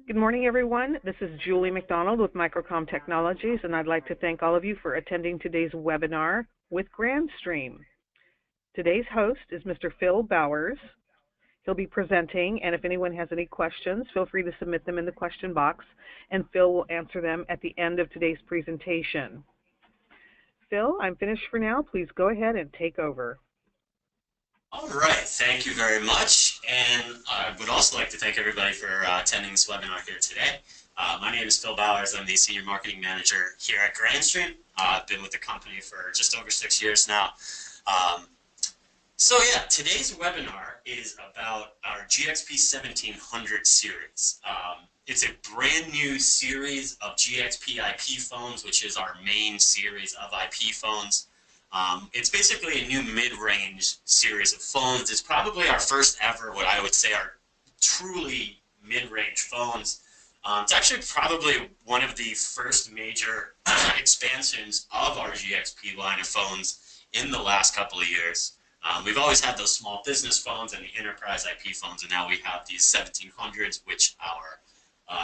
Good morning, everyone. This is Julie McDonald with Microcom Technologies, and I'd like to thank all of you for attending today's webinar with Grandstream. Today's host is Mr. Phil Bowers. He'll be presenting, and if anyone has any questions, feel free to submit them in the question box, and Phil will answer them at the end of today's presentation. Phil, I'm finished for now. Please go ahead and take over. All right, thank you very much, and I would also like to thank everybody for attending this webinar here today. My name is Phil Bowers. I'm the Senior Marketing Manager here at Grandstream. I've been with the company for just over 6 years now. So yeah, today's webinar is about our GXP 1700 series. It's a brand new series of GXP IP phones, which is our main series of IP phones. It's basically a new mid-range series of phones. It's probably our first ever, what I would say are truly mid-range phones. It's actually probably one of the first major expansions of our GXP line of phones in the last couple of years. We've always had those small business phones and the enterprise IP phones, and now we have these 1700s, which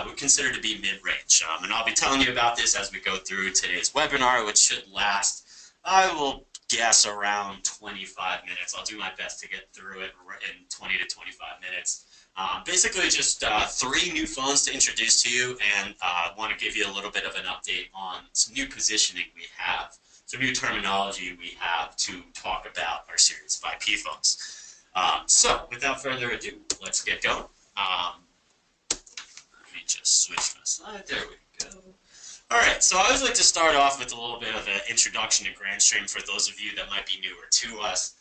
we consider to be mid-range. And I'll be telling you about this as we go through today's webinar, which should last, I will guess, around 25 minutes. I'll do my best to get through it in 20 to 25 minutes. Basically just 3 new phones to introduce to you, and I want to give you a little bit of an update on some new positioning we have, some new terminology we have to talk about our series of IP phones. So without further ado, let's get going. Let me just switch my slide. There we go. All right, so I always like to start off with a little bit of an introduction to Grandstream for those of you that might be newer to us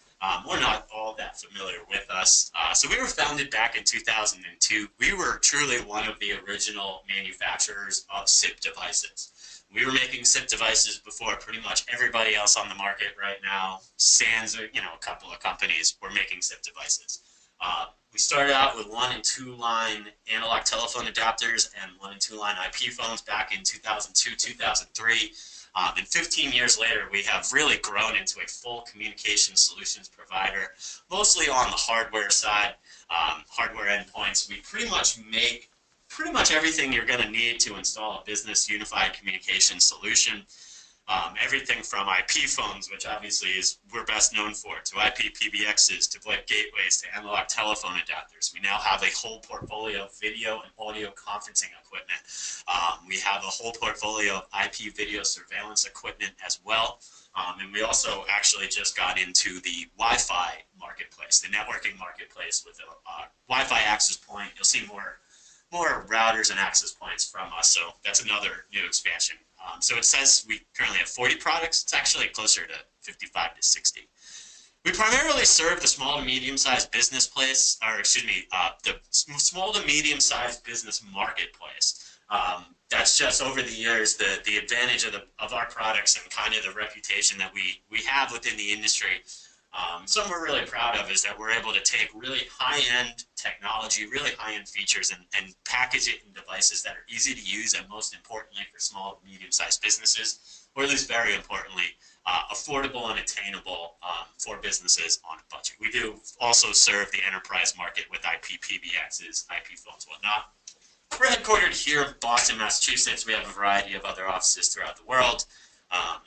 or not all that familiar with us. So we were founded back in 2002. We were truly one of the original manufacturers of SIP devices. We were making SIP devices before pretty much everybody else on the market right now. Sans, a couple of companies were making SIP devices. We started out with 1- and 2-line analog telephone adapters and 1- and 2-line IP phones back in 2002, 2003. And 15 years later, we have really grown into a full communication solutions provider, mostly on the hardware side, hardware endpoints. We pretty much make everything you're going to need to install a business unified communication solution. Everything from IP phones, which obviously is we're best known for, to IP PBXs, to VoIP gateways, to analog telephone adapters. We now have a whole portfolio of video and audio conferencing equipment. We have a whole portfolio of IP video surveillance equipment as well. And we also actually just got into the Wi-Fi marketplace, the networking marketplace with a Wi-Fi access point. You'll see more routers and access points from us, so that's another new expansion. So it says we currently have 40 products. It's actually closer to 55 to 60. We primarily serve the small to medium-sized business place, or excuse me, the small to medium-sized business marketplace. That's just over the years the advantage of our products and kind of the reputation that we have within the industry. Something we're really proud of is that we're able to take really high-end technology, really high-end features, and package it in devices that are easy to use, and most importantly for small and medium-sized businesses, or at least very importantly, affordable and attainable for businesses on a budget. We do also serve the enterprise market with IP PBXs, IP phones, whatnot. We're headquartered here in Boston, Massachusetts. We have a variety of other offices throughout the world.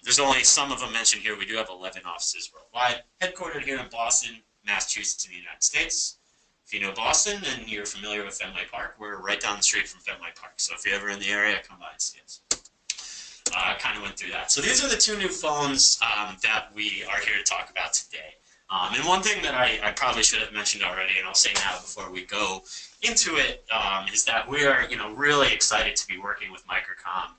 There's only some of them mentioned here. We do have 11 offices worldwide, headquartered here in Boston, Massachusetts, in the United States. If you know Boston and you're familiar with Fenway Park, we're right down the street from Fenway Park. So if you're ever in the area, come by and see us. I kind of went through that. So these are the 2 new phones that we are here to talk about today. And one thing that I probably should have mentioned already, and I'll say now before we go into it, is that we are really excited to be working with Microcom.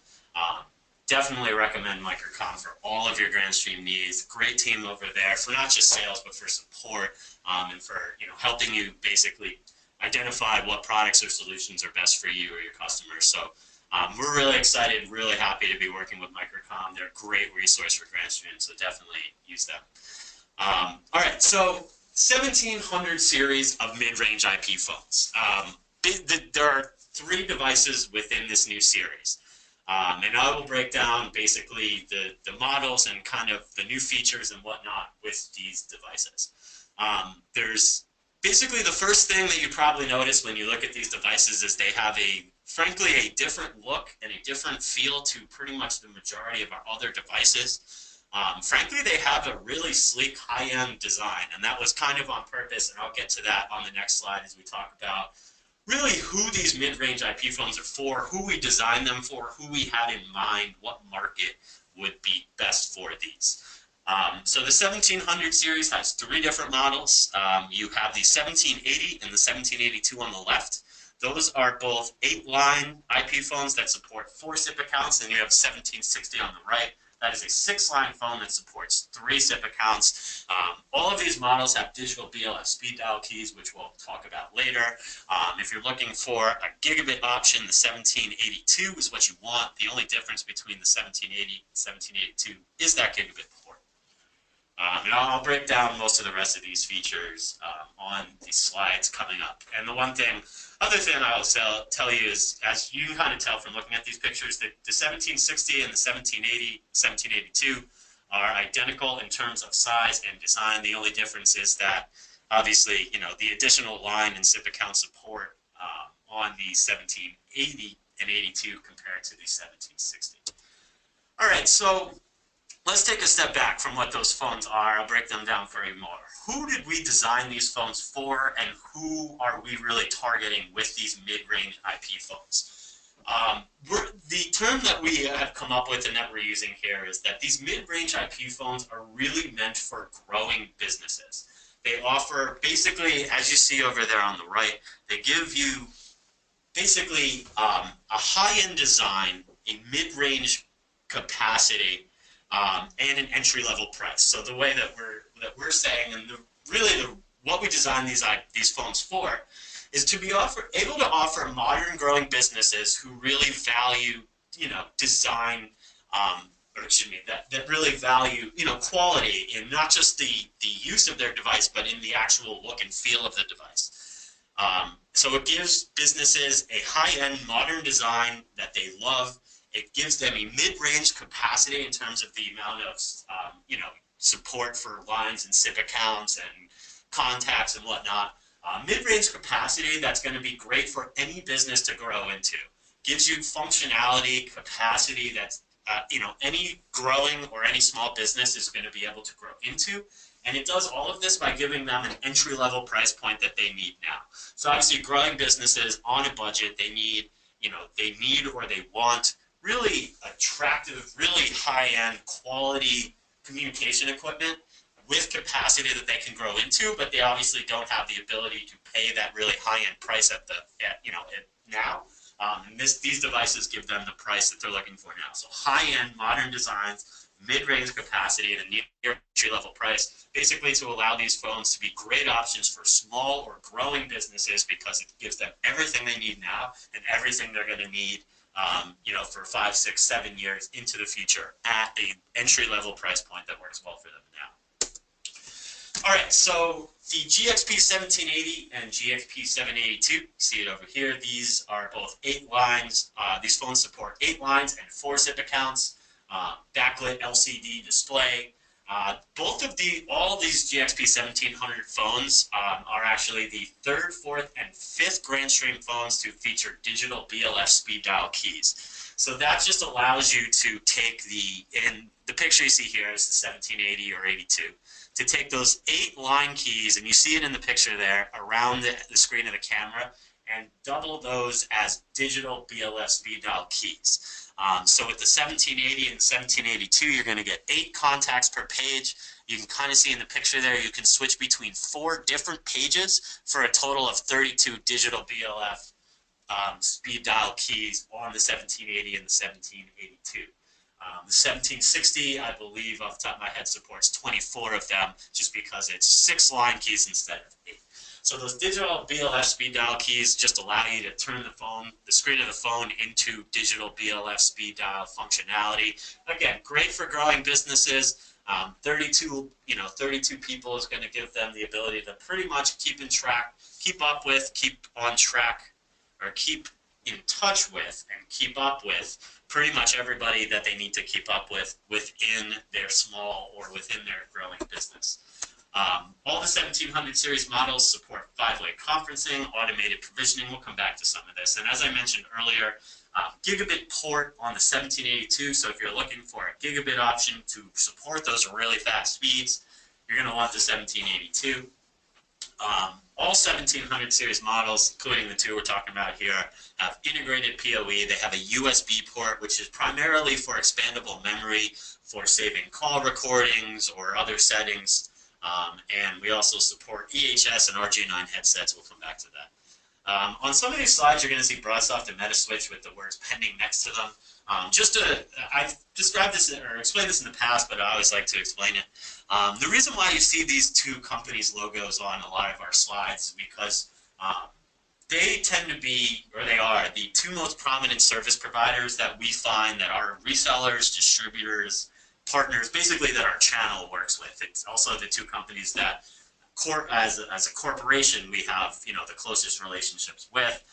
Definitely recommend Microcom for all of your Grandstream needs. Great team over there for not just sales, but for support and for helping you basically identify what products or solutions are best for you or your customers. So we're really excited, really happy to be working with Microcom. They're a great resource for Grandstream, so definitely use them. All right, so 1700 series of mid-range IP phones. There are 3 devices within this new series. And I will break down basically the models and kind of the new features and whatnot with these devices. There's Basically, the first thing that you probably notice when you look at these devices is they have frankly, a different look and a different feel to pretty much the majority of our other devices. Frankly, they have a really sleek, high-end design, and that was kind of on purpose, and I'll get to that on the next slide as we talk about really who these mid-range IP phones are for, who we designed them for, who we had in mind, what market would be best for these. So the 1700 series has three different models. You have the 1780 and the 1782 on the left. Those are both 8-line IP phones that support 4 SIP accounts, and you have 1760 on the right. That is a 6-line phone that supports 3 SIP accounts. All of these models have digital BLF speed dial keys, which we'll talk about later. If you're looking for a gigabit option, the 1782 is what you want. The only difference between the 1780 and 1782 is that gigabit port. And I'll break down most of the rest of these features on these slides coming up. And the other thing I will tell you is, as you kind of tell from looking at these pictures, that the 1760 and the 1780, 1782 are identical in terms of size and design. The only difference is that, obviously, the additional line and SIP account support on the 1780 and 82 compared to the 1760. All right, so let's take a step back from what those phones are. I'll break them down for you more. Who did we design these phones for, and who are we really targeting with these mid-range IP phones? The term that we have come up with and that we're using here is that these mid-range IP phones are really meant for growing businesses. They offer, basically, as you see over there on the right, they give you basically a high-end design, a mid-range capacity, and an entry-level price. So the way that we're saying, and what we designed these phones for, is to be able to offer modern growing businesses who really value, design, that really value, quality in not just the use of their device, but in the actual look and feel of the device. So it gives businesses a high-end modern design that they love. It gives them a mid-range capacity in terms of the amount of, support for lines and SIP accounts and contacts and whatnot. Mid-range capacity that's going to be great for any business to grow into. Gives you functionality, capacity that's, any growing or any small business is going to be able to grow into. And it does all of this by giving them an entry-level price point that they need now. So obviously growing businesses on a budget, they need or they want really attractive, really high-end quality communication equipment with capacity that they can grow into, but they obviously don't have the ability to pay that really high-end price now. And these devices give them the price that they're looking for now. So high-end, modern designs, mid-range capacity, and a near entry-level price, basically to allow these phones to be great options for small or growing businesses because it gives them everything they need now and everything they're going to need for 5, 6, 7 years into the future at an entry-level price point that works well for them now. All right, so the GXP 1780 and GXP 782, you see it over here. These are both 8 lines. These phones support 8 lines and 4 SIP accounts, backlit LCD display. All these GXP 1700 phones are actually the 3rd, 4th, and 5th Grandstream phones to feature digital BLF speed dial keys. So that just allows you to take in the picture you see here is the 1780 or 82, to take those 8 line keys, and you see it in the picture there, around the screen of the camera, and double those as digital BLF speed dial keys. So with the 1780 and 1782, you're going to get 8 contacts per page. You can kind of see in the picture there, you can switch between 4 different pages for a total of 32 digital BLF speed dial keys on the 1780 and the 1782. The 1760, I believe, off the top of my head, supports 24 of them, just because it's 6 line keys instead of 8. So those digital BLF speed dial keys just allow you to turn the screen of the phone into digital BLF speed dial functionality. Again, great for growing businesses. 32 people is going to give them the ability to pretty much keep on track, or keep in touch with and keep up with pretty much everybody that they need to keep up with within their small or within their growing business. All the 1700 series models support 5-way conferencing, automated provisioning. We'll come back to some of this. And as I mentioned earlier, gigabit port on the 1782. So if you're looking for a gigabit option to support those really fast speeds, you're going to want the 1782. All 1700 series models, including the two we're talking about here, have integrated PoE. They have a USB port, which is primarily for expandable memory for saving call recordings or other settings. And we also support EHS and RJ9 headsets. We'll come back to that. On some of these slides, you're going to see Broadsoft and Metaswitch with the words pending next to them. I've described this or explained this in the past, but I always like to explain it. The reason why you see these two companies' logos on a lot of our slides is because they tend to be, or they are, the two most prominent service providers that we find that are resellers, distributors, partners, basically that our channel works with. It's also the two companies that, as a corporation, we have the closest relationships with.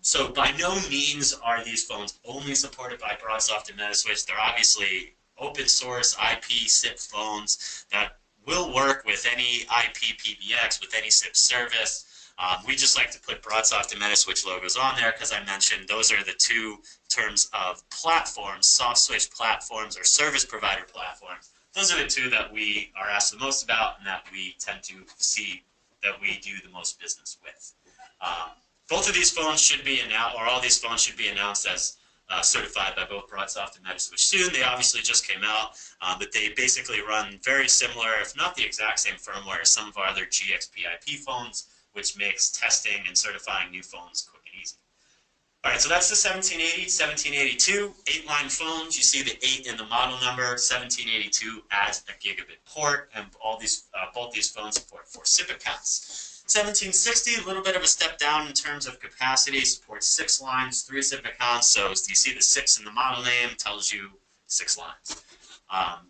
So by no means are these phones only supported by Broadsoft and Metaswitch. They're obviously open source IP SIP phones that will work with any IP PBX, with any SIP service. We just like to put Broadsoft and Metaswitch logos on there because I mentioned those are the two terms of platforms, soft switch platforms or service provider platforms. Those are the two that we are asked the most about and that we tend to see that we do the most business with. Both of these phones should be announced, or all these phones should be announced as certified by both Broadsoft and Metaswitch soon. They obviously just came out, but they basically run very similar, if not the exact same firmware as some of our other GXP IP phones, which makes testing and certifying new phones quick and easy. All right, so that's the 1780, 1782, 8-line phones. You see the 8 in the model number. 1782 adds a gigabit port, and both these phones support 4 SIP accounts. 1760, a little bit of a step down in terms of capacity, supports 6 lines, 3 SIP accounts. So you see the 6 in the model name, tells you 6 lines.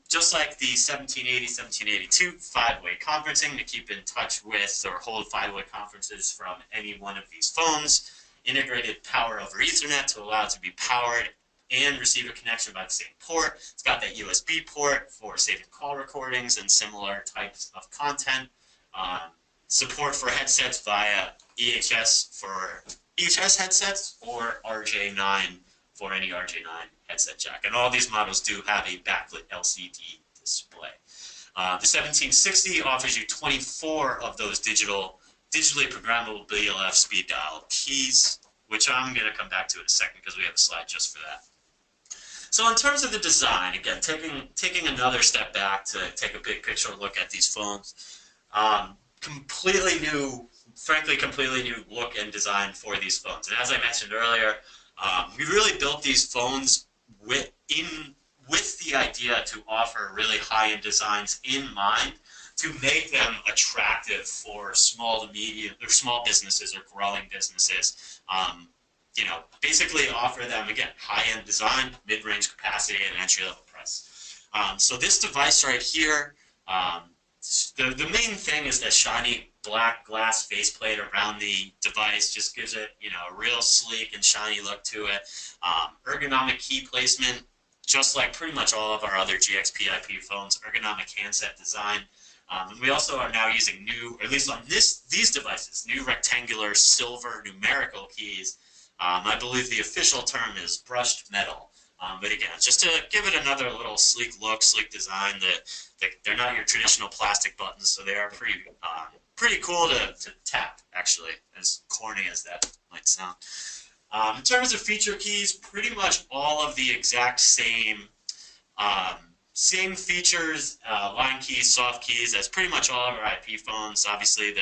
Just like the 1780, 1782, 5-way conferencing to keep in touch with or hold 5-way conferences from any one of these phones. Integrated power over Ethernet to allow it to be powered and receive a connection by the same port. It's got that USB port for saving call recordings and similar types of content. Support for headsets via EHS for EHS headsets or RJ9 for any RJ9 headset jack. And all these models do have a backlit LCD display. The 1760 offers you 24 of those digitally programmable BLF speed dial keys, which I'm going to come back to in a second because we have a slide just for that. So in terms of the design, again, taking another step back to take a big picture look at these phones, completely new look and design for these phones. And as I mentioned earlier, we really built these phones with the idea to offer really high-end designs in mind, to make them attractive for small to medium or small businesses or growing businesses. Basically offer them, again, high-end design, mid-range capacity, and entry-level price. So this device right here, the main thing is that shiny black glass faceplate around the device just gives it, a real sleek and shiny look to it. Ergonomic key placement, just like pretty much all of our other GXP IP phones, ergonomic handset design. And we also are now using new, or at least on these devices, new rectangular silver numerical keys. I believe the official term is brushed metal. But again, just to give it another little sleek look, sleek design, that they're not your traditional plastic buttons, so they are pretty cool to tap, actually, as corny as that might sound. In terms of feature keys, pretty much all of the exact same features, line keys, soft keys, as pretty much all of our IP phones. Obviously,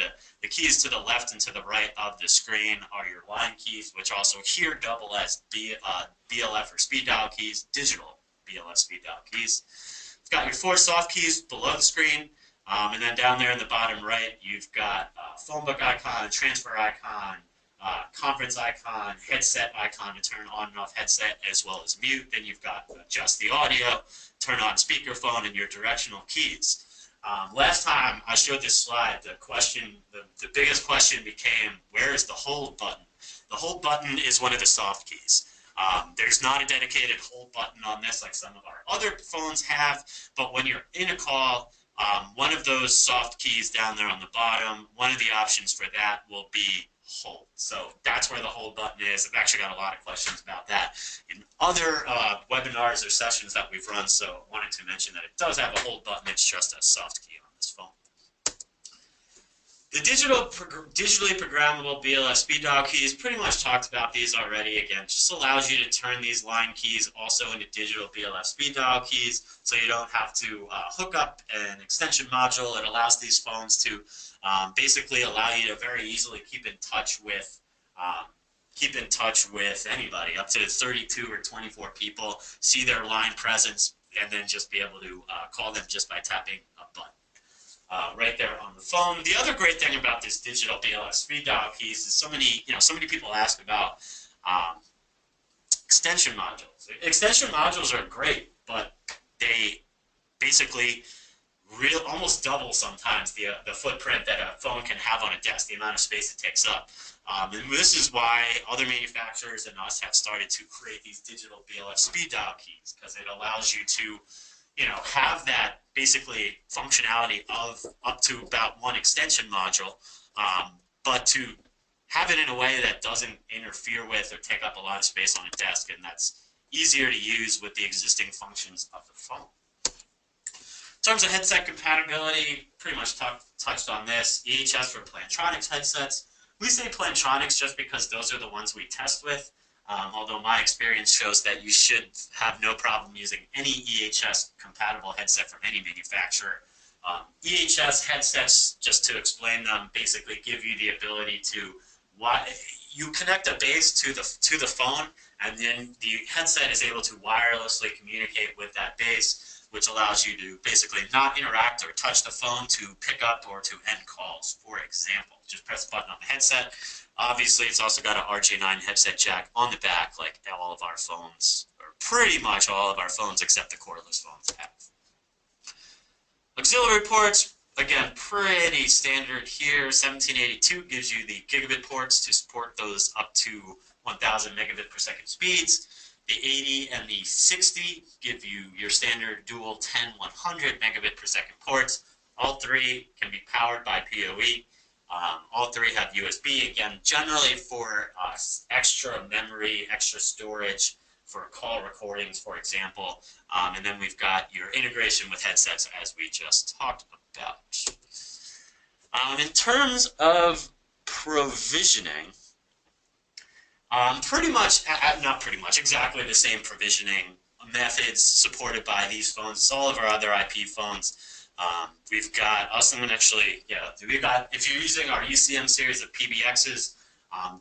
the keys to the left and to the right of the screen are your line keys, which also here double as BLF or speed dial keys, digital BLF speed dial keys. It's got your 4 soft keys below the screen, and then down there in the bottom right, you've got phone book icon, transfer icon, conference icon, headset icon to turn on and off headset, as well as mute. Then you've got adjust the audio, turn on speakerphone, and your directional keys. Last time I showed this slide, the biggest question became, where is the hold button? The hold button is one of the soft keys. There's not a dedicated hold button on this like some of our other phones have, but when you're in a call, One of those soft keys down there on the bottom, one of the options for that will be hold. So that's where the hold button is. I've actually got a lot of questions about that in other webinars or sessions that we've run, so I wanted to mention that it does have a hold button. It's just a soft key on this phone. The digitally programmable BLF speed dial keys, pretty much talked about these already. Again, just allows you to turn these line keys also into digital BLF speed dial keys, so you don't have to hook up an extension module. It allows these phones to basically allow you to very easily keep in touch with anybody, up to 32 or 24 people, see their line presence, and then just be able to call them just by tapping a button. Right there on the phone. The other great thing about this digital BLF speed dial keys is so many people ask about extension modules. Extension modules are great, but they basically almost double sometimes the footprint that a phone can have on a desk, the amount of space it takes up. And this is why other manufacturers and us have started to create these digital BLF speed dial keys, because it allows you to have that basically functionality of up to about one extension module, but to have it in a way that doesn't interfere with or take up a lot of space on a desk, and that's easier to use with the existing functions of the phone. In terms of headset compatibility, pretty much touched on this. EHS for Plantronics headsets. We say Plantronics just because those are the ones we test with. Although my experience shows that you should have no problem using any EHS compatible headset from any manufacturer. EHS headsets, just to explain them, basically give you the ability to you connect a base to the phone, and then the headset is able to wirelessly communicate with that base, which allows you to basically not interact or touch the phone to pick up or to end calls, for example. Just press a button on the headset. Obviously, it's also got an RJ9 headset jack on the back, like all of our phones, or pretty much all of our phones except the cordless phones have. Auxiliary ports, again, pretty standard here. 1782 gives you the gigabit ports to support those up to 1000 megabit per second speeds. The 80 and the 60 give you your standard dual 10-100 megabit per second ports. All three can be powered by PoE. All three have USB, again, generally for extra memory, extra storage for call recordings, for example. And then we've got your integration with headsets, as we just talked about. In terms of provisioning, exactly the same provisioning methods supported by these phones, all of our other IP phones. We've got, if you're using our UCM series of PBXs,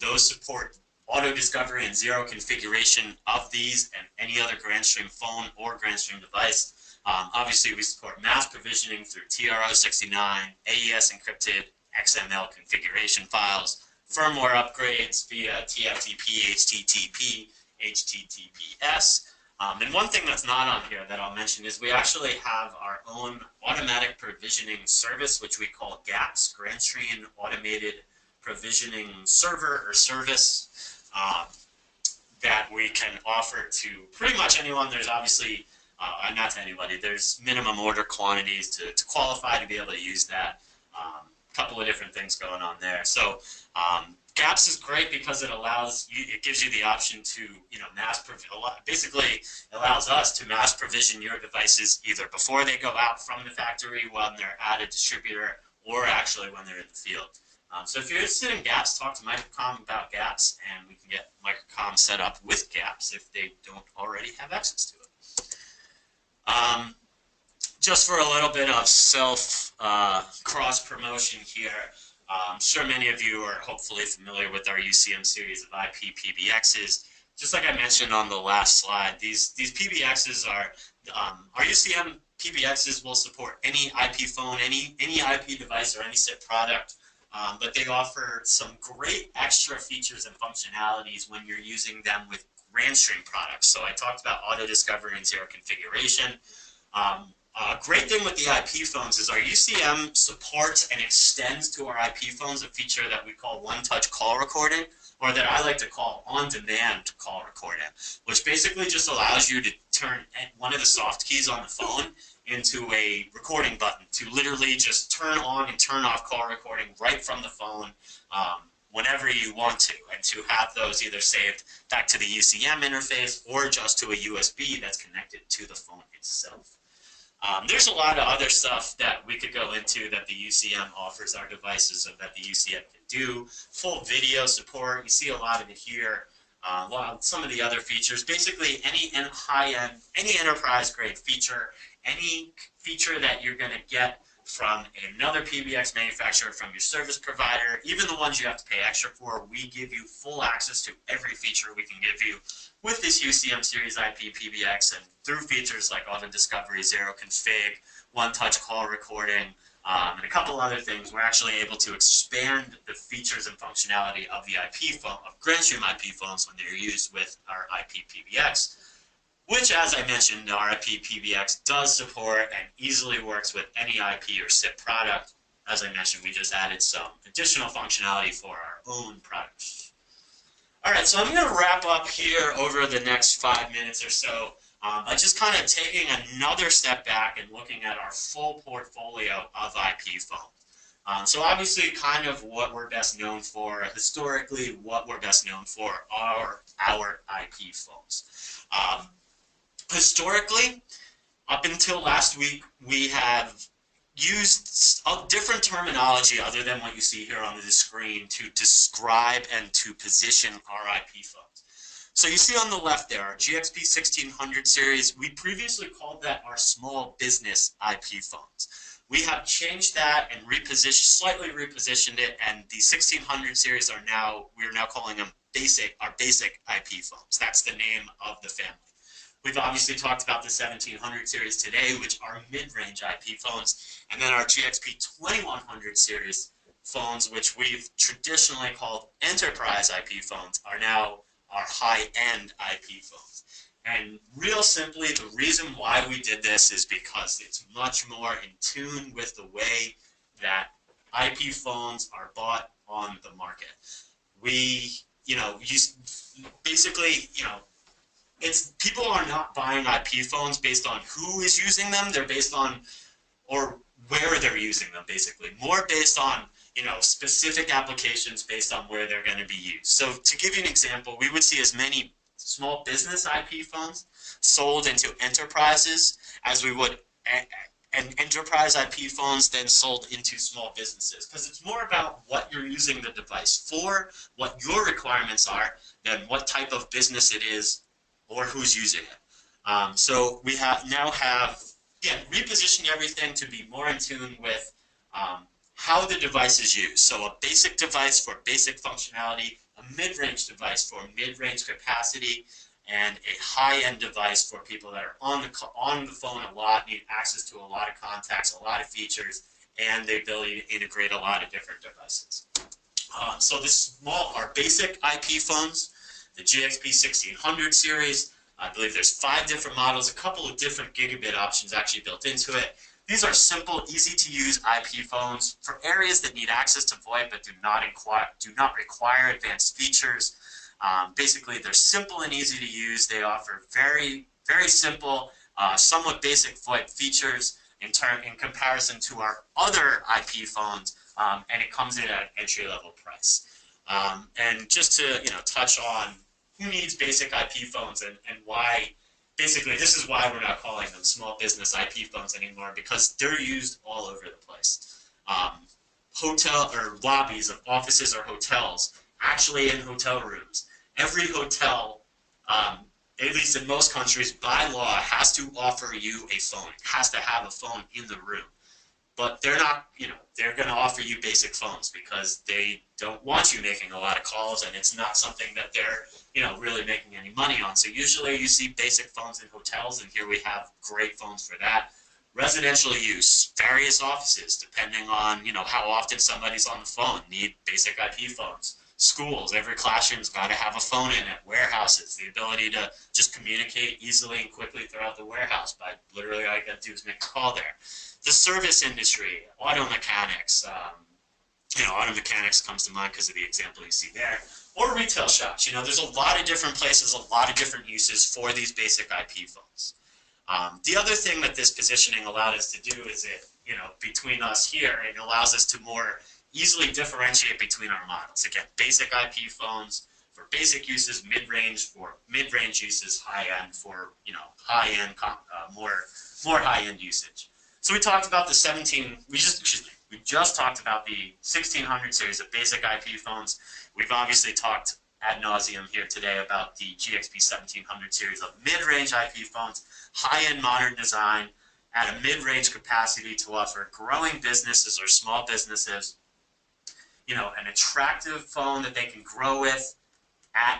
those support auto discovery and zero configuration of these and any other Grandstream phone or Grandstream device. Obviously, we support mass provisioning through TRO69, AES encrypted XML configuration files, firmware upgrades via TFTP, HTTP, HTTPS. And one thing that's not on here that I'll mention is we actually have our own automatic provisioning service, which we call GAPS, Grandstream Automated Provisioning Server or Service, that we can offer to pretty much anyone. There's obviously, not to anybody, there's minimum order quantities to qualify to be able to use that. A couple of different things going on there. So GAPS is great because it gives you the option to, basically allows us to mass provision your devices either before they go out from the factory when they're at a distributor or actually when they're in the field. So if you're interested in GAPS, talk to Microcom about GAPS, and we can get Microcom set up with GAPS if they don't already have access to it. Just for a little bit of cross-promotion here, I'm sure many of you are hopefully familiar with our UCM series of IP PBXs. Just like I mentioned on the last slide, these PBXs are, our UCM PBXs will support any IP phone, any IP device, or any SIP product, but they offer some great extra features and functionalities when you're using them with Grandstream products. So I talked about auto discovery and zero configuration. Great thing with the IP phones is our UCM supports and extends to our IP phones a feature that we call one-touch call recording, or that I like to call on-demand call recording, which basically just allows you to turn one of the soft keys on the phone into a recording button to literally just turn on and turn off call recording right from the phone whenever you want to, and to have those either saved back to the UCM interface or just to a USB that's connected to the phone itself. There's a lot of other stuff that we could go into that the UCM offers our devices and that the UCM can do. Full video support, you see a lot of it here. Some of the other features, basically any high-end, any enterprise-grade feature, any feature that you're going to get from another PBX manufacturer, from your service provider, even the ones you have to pay extra for, we give you full access to every feature we can give you with this UCM Series IP PBX, and through features like auto discovery, zero config, one-touch call recording, and a couple other things. We're actually able to expand the features and functionality of the IP phone, of Grandstream IP phones when they're used with our IP PBX, which, as I mentioned, our IP PBX does support and easily works with any IP or SIP product. As I mentioned, we just added some additional functionality for our own products. All right, so I'm going to wrap up here over the next 5 minutes or so by just kind of taking another step back and looking at our full portfolio of IP phones. So obviously kind of what we're best known for, historically what we're best known for are our IP phones. Historically, up until last week, we have used a different terminology other than what you see here on the screen to describe and to position our IP phones. So you see on the left there, our GXP 1600 series, we previously called that our small business IP phones. We have changed that and slightly repositioned it, and the 1600 series we're now calling them our basic IP phones. That's the name of the family. We've obviously talked about the 1700 series today, which are mid-range IP phones, and then our GXP 2100 series phones, which we've traditionally called enterprise IP phones, are now our high-end IP phones. And real simply, the reason why we did this is because it's much more in tune with the way that IP phones are bought on the market. People are not buying IP phones based on who is using them. They're based on, or where they're using them, basically. More based on, specific applications based on where they're going to be used. So to give you an example, we would see as many small business IP phones sold into enterprises as we would and enterprise IP phones then sold into small businesses, because it's more about what you're using the device for, what your requirements are, than what type of business it is or who's using it. So we now have repositioned everything to be more in tune with how the device is used. So a basic device for basic functionality, a mid-range device for mid-range capacity, and a high-end device for people that are on the phone a lot, need access to a lot of contacts, a lot of features, and the ability to integrate a lot of different devices. So our basic IP phones, the GXP 1600 series, I believe there's 5 different models, a couple of different gigabit options actually built into it. These are simple, easy-to-use IP phones for areas that need access to VoIP but do not require advanced features. Basically, they're simple and easy to use. They offer very, very simple, somewhat basic VoIP features in comparison to our other IP phones, and it comes in at an entry-level price. And just to touch on who needs basic IP phones and why. Basically, this is why we're not calling them small business IP phones anymore, because they're used all over the place. Hotel or lobbies of offices or hotels, actually in hotel rooms. Every hotel, at least in most countries, by law, has to offer you a phone. It has to have a phone in the room. But they're not, they're going to offer you basic phones because they don't want you making a lot of calls, and it's not something that they're, really making any money on. So usually you see basic phones in hotels, and here we have great phones for that. Residential use, various offices, depending on, how often somebody's on the phone, need basic IP phones. schools, every classroom's got to have a phone in it. Warehouses, the ability to just communicate easily and quickly throughout the warehouse by literally all you got to do is make a call there. The service industry, auto mechanics, auto mechanics comes to mind because of the example you see there, or retail shops. There's a lot of different places, a lot of different uses for these basic IP phones. The other thing that this positioning allowed us to do is between us here, it allows us to more easily differentiate between our models. Again, basic IP phones for basic uses, mid-range for mid-range uses, high-end for, high-end, more high-end usage. So we talked about we just talked about the 1600 series of basic IP phones. We've obviously talked ad nauseum here today about the GXP 1700 series of mid-range IP phones, high-end modern design, at a mid-range capacity to offer growing businesses or small businesses, an attractive phone that they can grow with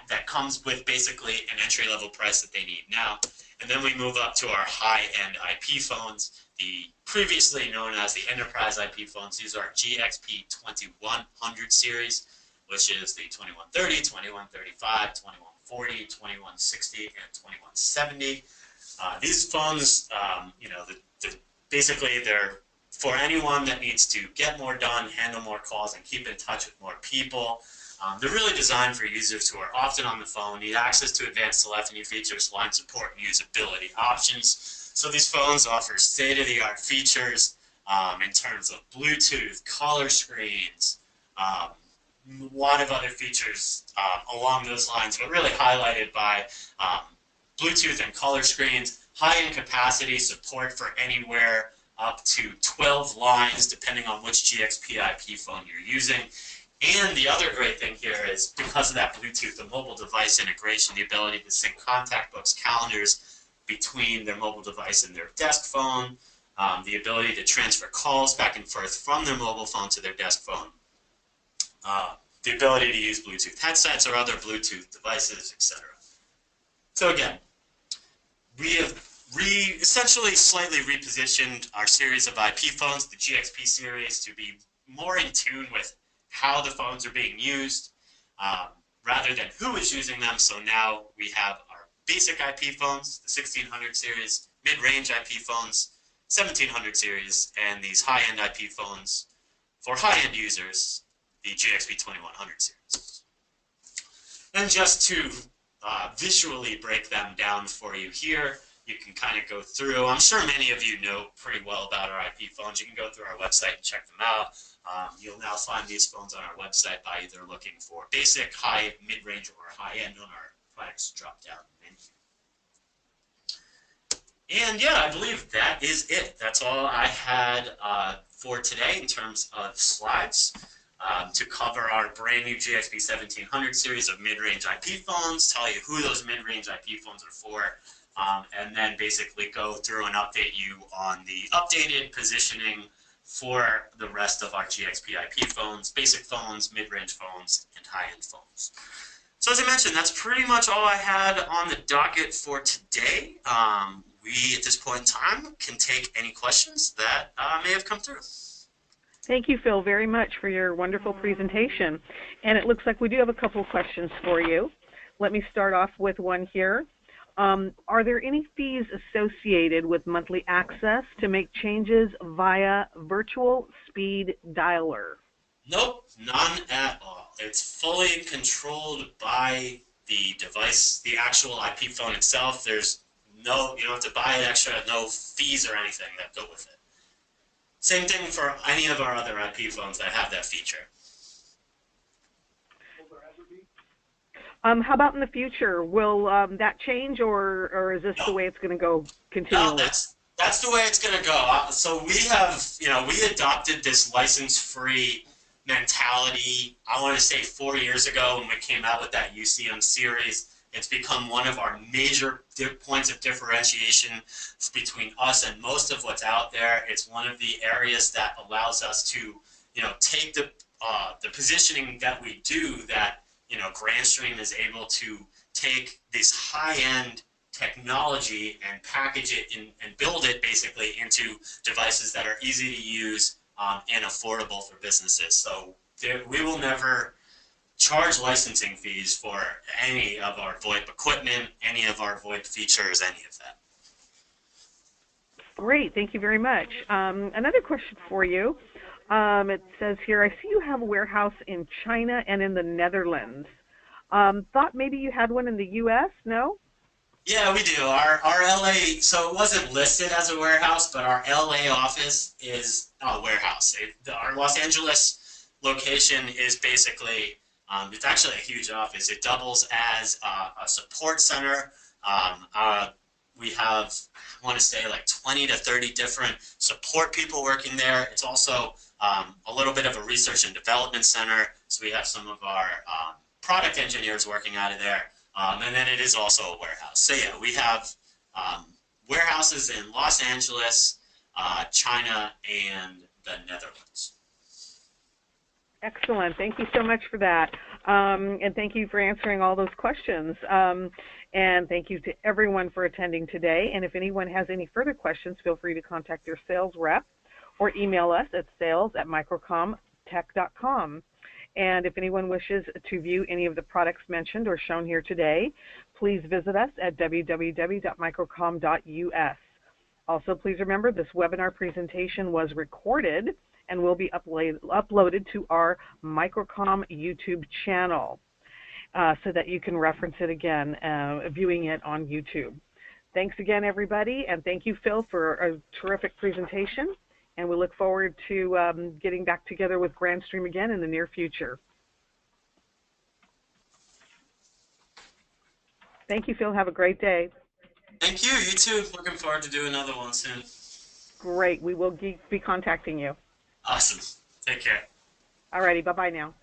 that comes with basically an entry-level price that they need now. And then we move up to our high-end IP phones, the previously known as the enterprise IP phones. These are GXP 2100 series, which is the 2130, 2135, 2140, 2160, and 2170. These phones, basically they're for anyone that needs to get more done, handle more calls, and keep in touch with more people. They're really designed for users who are often on the phone, need access to advanced telephony features, line support, and usability options. So these phones offer state-of-the-art features in terms of Bluetooth, color screens, a lot of other features along those lines, but really highlighted by Bluetooth and color screens, high-end capacity, support for anywhere up to 12 lines, depending on which GXP IP phone you're using. And the other great thing here is, because of that Bluetooth, the mobile device integration, the ability to sync contact books, calendars between their mobile device and their desk phone, the ability to transfer calls back and forth from their mobile phone to their desk phone, the ability to use Bluetooth headsets or other Bluetooth devices, etc. So again, we have essentially slightly repositioned our series of IP phones, the GXP series, to be more in tune with how the phones are being used rather than who is using them. So now we have our basic IP phones, the 1600 series, mid-range IP phones, 1700 series, and these high-end IP phones for high-end users, the GXP 2100 series. And just to visually break them down for you here, you can kind of go through. I'm sure many of you know pretty well about our IP phones. You can go through our website and check them out. You'll now find these phones on our website by either looking for basic, high, mid-range, or high-end on our products drop-down menu. And yeah, I believe that is it. That's all I had for today in terms of slides to cover our brand new GXP 1700 series of mid-range IP phones, tell you who those mid-range IP phones are for, and then basically go through and update you on the updated positioning for the rest of our GXP IP phones, basic phones, mid-range phones, and high-end phones. So as I mentioned, that's pretty much all I had on the docket for today. We, at this point in time, can take any questions that may have come through. Thank you, Phil, very much for your wonderful presentation. And it looks like we do have a couple of questions for you. Let me start off with one here. Are there any fees associated with monthly access to make changes via virtual speed dialer? Nope, none at all. It's fully controlled by the device, the actual IP phone itself. There's no, you don't have to buy it extra, no fees or anything that go with it. Same thing for any of our other IP phones that have that feature. How about in the future? Will that change, or is this the way it's going to go continually? No, that's the way it's going to go. So we have, we adopted this license-free mentality, I want to say 4 years ago when we came out with that UCM series. It's become one of our major points of differentiation between us and most of what's out there. It's one of the areas that allows us to, take the positioning that we do, that, Grandstream is able to take this high-end technology and package it and build it basically into devices that are easy to use and affordable for businesses. So we will never charge licensing fees for any of our VoIP equipment, any of our VoIP features, any of that. Great, thank you very much. Another question for you. It says here, I see you have a warehouse in China and in the Netherlands. Thought maybe you had one in the U.S., no? Yeah, we do. Our LA, so it wasn't listed as a warehouse, but our LA office is a warehouse. Our Los Angeles location is basically, it's actually a huge office. It doubles as a support center. We have, I want to say, like 20 to 30 different support people working there. It's also a little bit of a research and development center. So we have some of our product engineers working out of there. And then it is also a warehouse. So yeah, we have warehouses in Los Angeles, China, and the Netherlands. Excellent. Thank you so much for that. And thank you for answering all those questions. And thank you to everyone for attending today. And if anyone has any further questions, feel free to contact your sales rep or email us at sales@microcomtech.com. And if anyone wishes to view any of the products mentioned or shown here today, please visit us at www.microcom.us. Also, please remember this webinar presentation was recorded and will be uploaded to our Microcom YouTube channel so that you can reference it again, viewing it on YouTube. Thanks again, everybody, and thank you, Phil, for a terrific presentation. And we look forward to getting back together with Grandstream again in the near future. Thank you, Phil. Have a great day. Thank you. You too. Looking forward to doing another one soon. Great. We will be contacting you. Awesome. Take care. All righty. Bye-bye now.